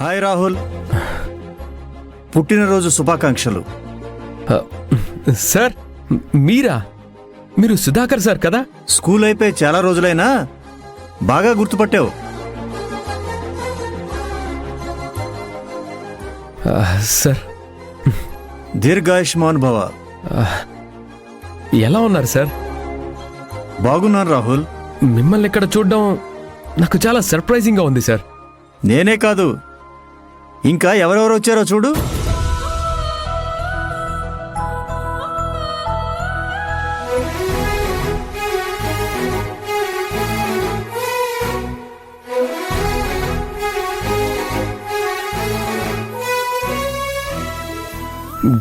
Hi Rahul, పుట్టినరోజు శుభాకాంక్షలు. Sir మీరా? మీరు సుధాకర్ సార్ కదా? స్కూల్ అయిపోయి చాలా రోజులైనా బాగా గుర్తుపట్టావు. సార్ దీర్ఘాయుష్మాన్ భవ. ఎలా ఉన్నారు సార్? బాగున్నాను రాహుల్. మిమ్మల్ని ఇక్కడ చూడడం నాకు చాలా సర్ప్రైజింగ్గా ఉంది సార్. నేనే కాదు, ఇంకా ఎవరెవరు వచ్చారో చూడు.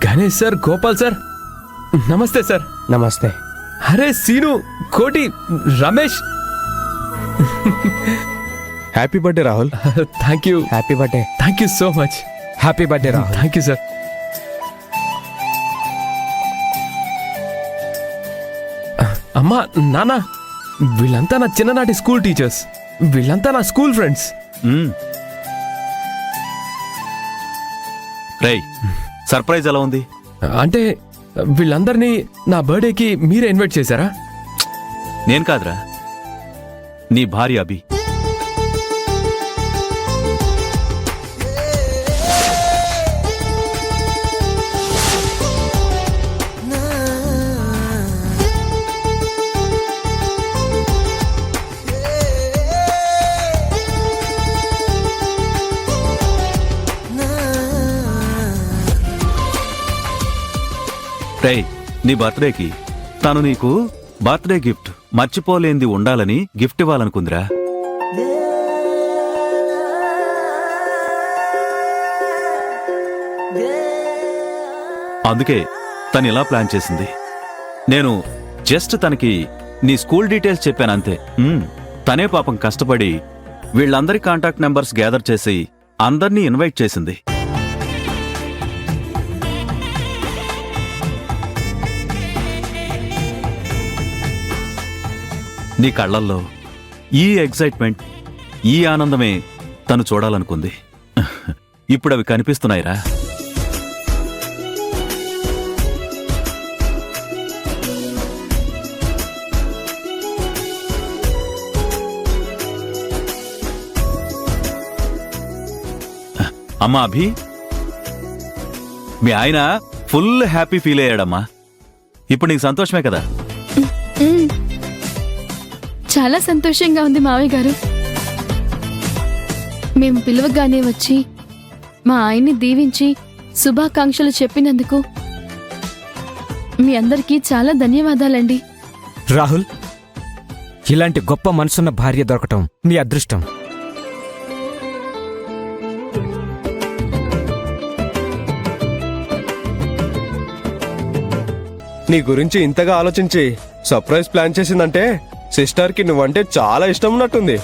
గణేష్ సార్, గోపాల్ సార్, నమస్తే సార్. నమస్తే. అరే సీను, కోటి, Ramesh. Happy birthday Rahul. Thank you. Happy birthday. Thank you so much. Happy birthday Rahul. Thank you sir. అమ్మా, నాన్న, వీళ్ళంతా నా చిన్ననాటి స్కూల్ టీచర్స్. వీళ్ళంతా నా స్కూల్ ఫ్రెండ్స్. రేయ్, సర్ప్రైజ్ ఎలా ఉంది? అంటే వీళ్ళందరినీ నా బర్త్డేకి మీరే ఇన్వైట్ చేశారా? నేను కాదురా, నీ భార్య అభి. రేయ్, నీ బర్త్డేకి తను నీకు బర్త్డే గిఫ్ట్ మర్చిపోలేంది ఉండాలని గిఫ్ట్ ఇవ్వాలనుకుందిరా. అందుకే తను ఇలా ప్లాన్ చేసింది. నేను జస్ట్ తనకి నీ స్కూల్ డీటెయిల్స్ చెప్పానంతే. తనే పాపం కష్టపడి వీళ్ళందరి కాంటాక్ట్ నెంబర్స్ గ్యాదర్ చేసి అందర్నీ ఇన్వైట్ చేసింది. నీ కళ్ళల్లో ఈ ఎగ్జైట్మెంట్, ఈ ఆనందమే తను చూడాలనుకుంది. ఇప్పుడు అవి కనిపిస్తున్నాయిరా. అమ్మా అభి, మీ ఆయన ఫుల్ హ్యాపీ ఫీల్ అయ్యాడమ్మా. ఇప్పుడు నీకు సంతోషమే కదా? చాలా సంతోషంగా ఉంది మావయ్య గారు. మేము పిలువగానే వచ్చి మా ఆయన్ని దీవించి శుభాకాంక్షలు చెప్పినందుకు మీ అందరికీ చాలా ధన్యవాదాలండి. రాహుల్, ఇలాంటి గొప్ప మనసున్న భార్య దొరకటం నీ అదృష్టం. నీ గురించి ఇంతగా ఆలోచించి సర్ప్రైజ్ ప్లాన్ చేసిందంటే సిస్టర్ కి నువ్వంటే చాలా ఇష్టం ఉన్నట్టుంది.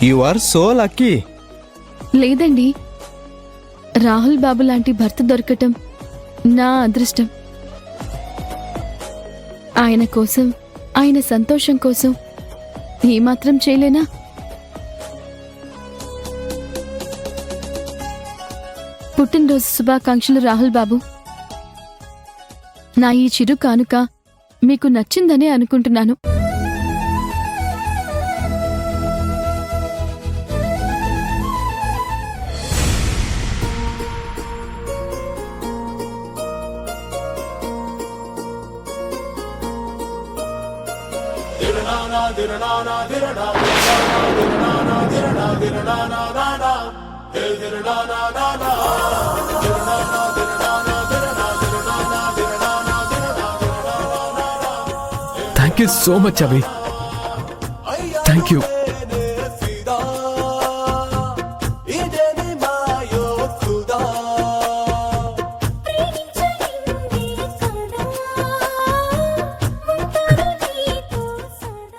You are so lucky. లేదండి, రాహుల్ బాబు లాంటి భర్త దొరకటం నా అదృష్టం. ఆయన కోసం, ఆయన సంతోషం కోసం ఏమాత్రం చేయలేనా? పుట్టినరోజు శుభాకాంక్షలు రాహుల్ బాబు. నా ఈ చిరు కానుక మీకు నచ్చిందనే అనుకుంటున్నాను. Thank you so much Abhi. Thank you.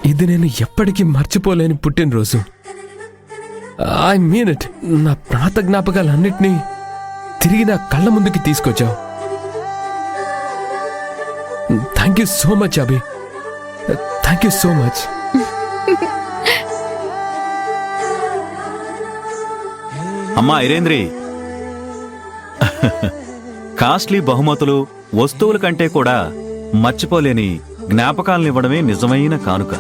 ఇది నేను ఎప్పటికీ మర్చిపోలేని పుట్టినరోజు. I mean it. నా ప్రాత జ్ఞాపకాలన్నిటినీ తిరిగి నా కళ్ళ ముందుకి తీసుకొచ్చావు. Thank you so much Abhi. Thank you so much. అమ్మా ఐరేంద్రి, కాస్ట్లీ బహుమతులు వస్తువుల కంటే కూడా మర్చిపోలేని జ్ఞాపకాలనివ్వడమే నిజమైన కానుక.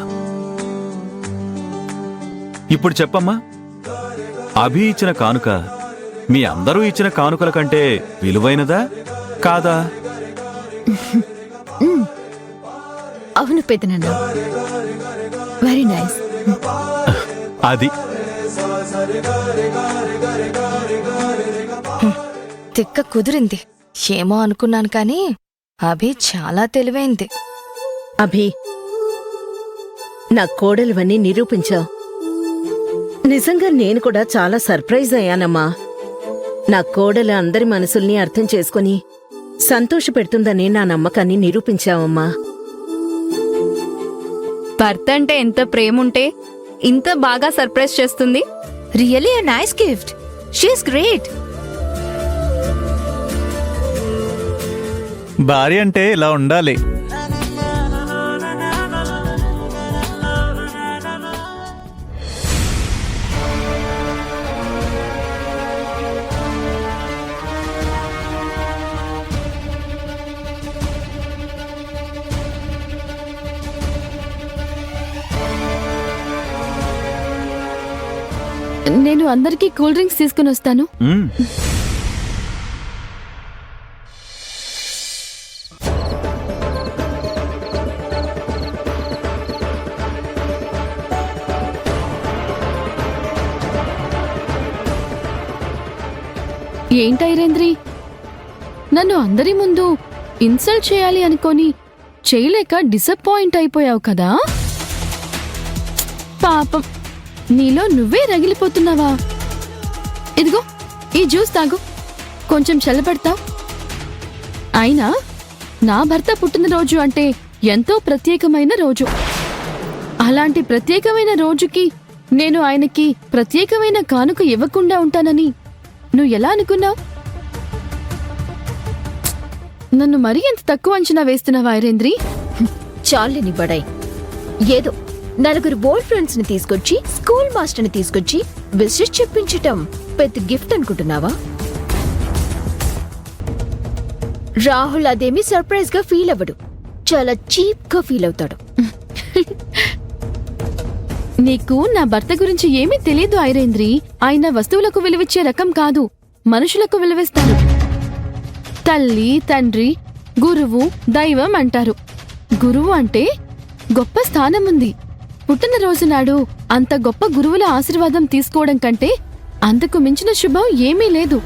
ఇప్పుడు చెప్పమ్మా, అభి ఇచ్చిన కానుక మీ అందరూ ఇచ్చిన కానుకల కంటే విలువైనదా కాదా? అవును పెదనాన్న, వెరీ నైస్. అది తిక్క కుదిరింది. ఏమో అనుకున్నాను కానీ అభి చాలా తెలివైంది. అభి, నా కోడలివన్నీ నిరూపించావు. నిజంగా నేను కూడా చాలా సర్ప్రైజ్ అయ్యానమ్మా. నా కోడలు అందరి మనసుల్ని అర్థం చేసుకుని సంతోషపెడుతుందని నా నమ్మకాన్ని నిరూపించావమ్మా. భర్త అంటే ఎంత ప్రేముంటే ఇంత బాగా సర్ప్రైజ్ చేస్తుంది. Really a nice gift. She's great. భార్య అంటే ఇలా ఉండాలి. నేను అందరికీ కూల్ డ్రింక్స్ తీసుకుని వస్తాను. మ్మ్. ఏంటి ఐరేంద్రి, నన్ను అందరి ముందు ఇన్సల్ట్ చేయాలి అనుకొని చేయలేక డిసప్పాయింట్ అయిపోయావు కదా? పాపం, నీలో నువ్వే రగిలిపోతున్నావా? ఇదిగో ఈ జ్యూస్ తాగు, కొంచెం చల్లబడతావు. అయినా నా భర్త పుట్టినరోజు అంటే ఎంతో ప్రత్యేకమైన రోజు. అలాంటి ప్రత్యేకమైన రోజుకి నేను ఆయనకి ప్రత్యేకమైన కానుక ఇవ్వకుండా ఉంటానని నువ్వు ఎలా అనుకున్నావు? నన్ను మరీ ఎంత తక్కువ అంచనా వేస్తున్నావా ఐరేంద్రి? చాలని బడాయి. ఏదో నలుగురు బోల్డ్ ఫ్రెండ్స్ ని తీసుకొచ్చి స్కూల్ మాస్టర్ ని తీసుకొచ్చి విజిట్ చెప్పించటం పెద్ద గిఫ్ట్ అనుకుంటున్నావా? రాహుల్ అదేమి సర్ప్రైజ్ గా ఫీల్ అవ్వడు, చాలా చీప్ గా ఫీల్ అవుతాడు. నీకు నా భర్త గురించి ఏమీ తెలీదు ఐరేంద్రి. ఆయన వస్తువులకు విలువిచ్చే రకం కాదు, మనుషులకు విలువిస్తారు. తల్లి, తండ్రి, గురువు, దైవం అంటారు. గురువు అంటే గొప్ప స్థానం ఉంది. పుట్టినరోజు నాడు అంత గొప్ప గురువుల ఆశీర్వాదం తీసుకోవడం కంటే అంతకు మించిన శుభం ఏమీ లేదు.